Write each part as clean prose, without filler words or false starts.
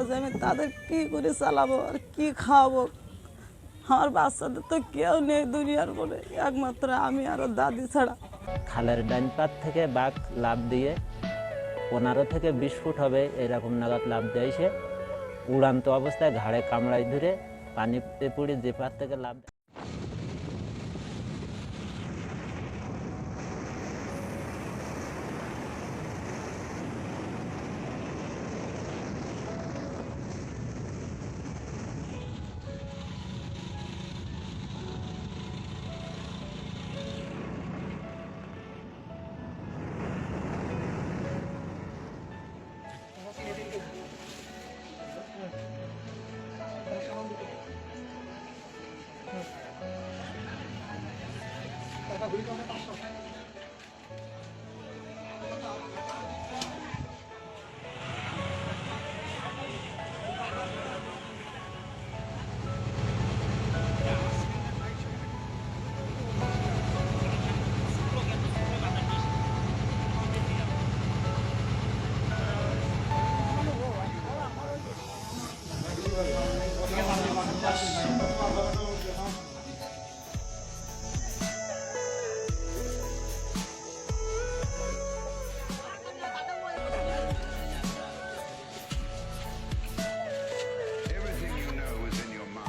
যে আমি তাদের কি করে চালাবো আর কি খাওয়াবো? আমার বাচ্চাদের তো কেউ নেই দুনিয়ার করে, একমাত্র আমি আর ওর দাদি ছাড়া। খালের ডাইন পাত থেকে বাঘ লাফ দিয়ে 15 থেকে 20 ফুট হবে এরকম নাগাদ লাফ দেয় সে। উড়ান্ত অবস্থায় ঘাড়ে কামড়াই ধরে পানিতে পড়ে যে পার থেকে লাফ দেয়। Everything you know is in your mind.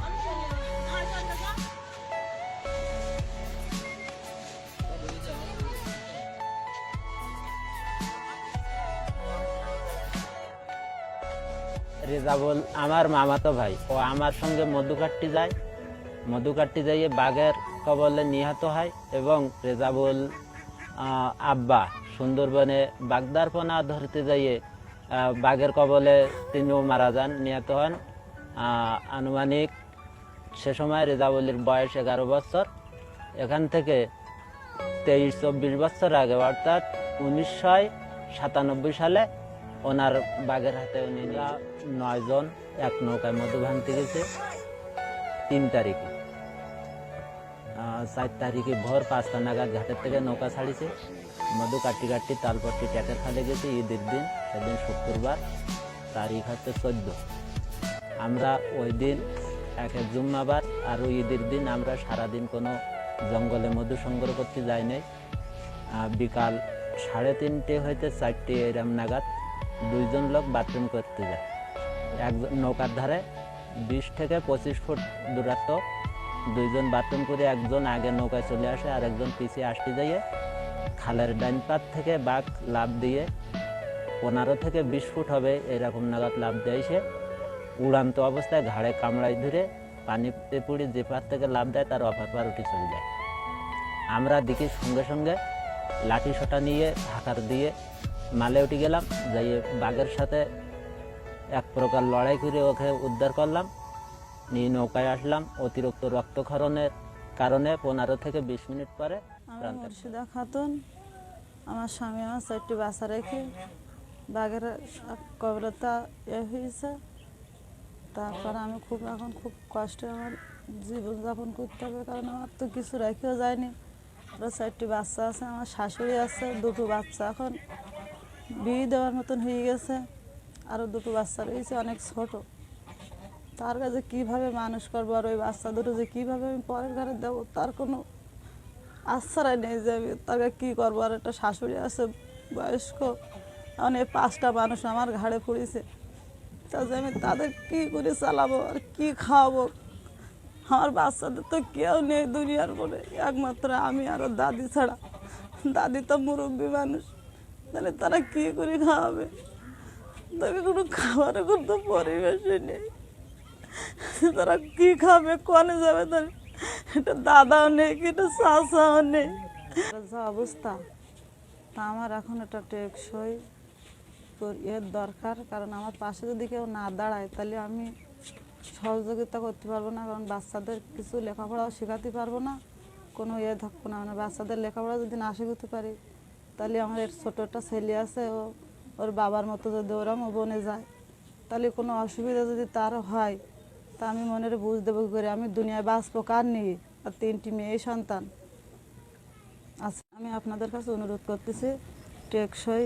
Rezabul আমার মামাতো ভাই, ও আমার সঙ্গে মধু কাটতে যায়। মধু কাটতে যাইয়ে বাঘের কবলে নিহত হয় এবং রেজাবুল আব্বা সুন্দরবনে বাগদারপনা ধরতে যাইয়ে বাঘের কবলে তিনিও মারা যান, নিহত হন। আনুমানিক সে সময় রেজাবুলের বয়স 11 বছর। এখান থেকে 23-24 বছর আগে অর্থাৎ 1997 সালে ওনার বাঘের হাতে উনি 9 জন এক নৌকায় মধু ভাঙতে গেছে। 3 তারিখে 4 তারিখে ভোর 5টা নাগাদ ঘাটের থেকে নৌকা ছাড়িছে। মধু কাটি কাটি তালপট্টি ট্যাকের খালে গেছে ঈদের দিন, সেদিন শুক্রবার, তারিখ হচ্ছে 14। আমরা ওই দিন একে জুম্মাবার আর ঈদের দিন আমরা সারাদিন কোনো জঙ্গলে মধু সংগ্রহ করতে যাই নাই। বিকাল 3:30 হইতে 4টে এরম নাগাদ 2 জন লোক বাথরুম করতে যায়। একজন নৌকার ধারে 20 থেকে 25 ফুট দূরত্ব, 2 জন বাথরুম করে একজন আগে নৌকায় চলে আসে আর একজন পিছিয়ে আসতে যাইয়ে খালের ডাইন পাত থেকে বাঘ লাফ দিয়ে 15 থেকে 20 ফুট হবে এরকম নাগাদ লাফ দেয় সে। উড়ান্ত অবস্থায় ঘাড়ে কামড়াই ধরে পানিতে পড়ে যে পার থেকে লাফ দেয় তার অপার পার উঠে চলে যায়। আমরা দেখি সঙ্গে সঙ্গে লাঠি সোটা নিয়ে হাঁকার দিয়ে মালে উঠে গেলাম, যাইয়ে বাঘের সাথে এক প্রকার লড়াই করে ওকে উদ্ধার করলাম, নিয়ে নৌকায় আসলাম। অতিরিক্ত রক্তক্ষরণের কারণে 15 থেকে 20 মিনিট পরে আমি মুর্শিদা খাতুন, আমার স্বামী আমার 4টি বাচ্চা রেখে বাঘের কবরতা হয়েছে। তারপর আমি এখন খুব কষ্টে আমার জীবনযাপন করতে হবে, কারণ আমার তো কিছু রেখেও যায়নি। আরও 4টি বাচ্চা আছে, আমার শাশুড়ি আছে, 2টো বাচ্চা এখন বিয়ে দেওয়ার মতন হয়ে গেছে, আরও 2টো বাচ্চা রয়েছে অনেক ছোট। তার কাছে কীভাবে মানুষ করবো আর ওই বাচ্চা দুটো যে কীভাবে আমি পরের ঘরে দেবো তার কোনো আশ্রয় নেই যে আমি তাকে কী করবো। আর একটা শাশুড়ি আছে বয়স্ক, এখন এই 5টা মানুষ আমার ঘাড়ে পড়েছে, তা যে আমি তাদের কী করে চালাবো আর কি খাওয়াবো? আমার বাচ্চাদের তো কেউ নেই দুনিয়ার করে, একমাত্র আমি আর ওর দাদি ছাড়া। দাদি তো মুরব্বী মানুষ, তাহলে তারা কী করে খাওয়াবে? তবে কোনো খাবারের কোনো পরিবেশই নেই, তারা কী খাবে, কনে যাবে? তার একটা দাদাও নেই, একটা চাচাও নেই। যা অবস্থা, তা আমার এখন একটা টেকসই এর দরকার, কারণ আমার পাশে যদি কেউ না দাঁড়ায় তাহলে আমি সহযোগিতা করতে পারবো না, কারণ বাচ্চাদের কিছু লেখাপড়াও শেখাতে পারবো না, কোনো থাকবো না। মানে বাচ্চাদের লেখাপড়া যদি না শেখাতে পারি তাহলে আমার এর ছোটো একটা ছেলে আছে, ওর বাবার মতো যদি ওরম বনে যায় তাহলে কোনো অসুবিধা যদি তার হয় তা আমি মনের বুঝ দেবো করে, আমি দুনিয়ায় বাঁচবো কার নিয়ে? আর 3টি মেয়ে সন্তান আছে। আমি আপনাদের কাছে অনুরোধ করতেছি টেকসই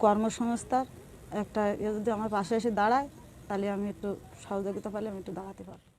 কর্মসংস্থান একটা যদি আমার পাশে এসে দাঁড়ায় তাহলে আমি একটু সহযোগিতা পাইলে আমি একটু দাঁড়াতে পারবো।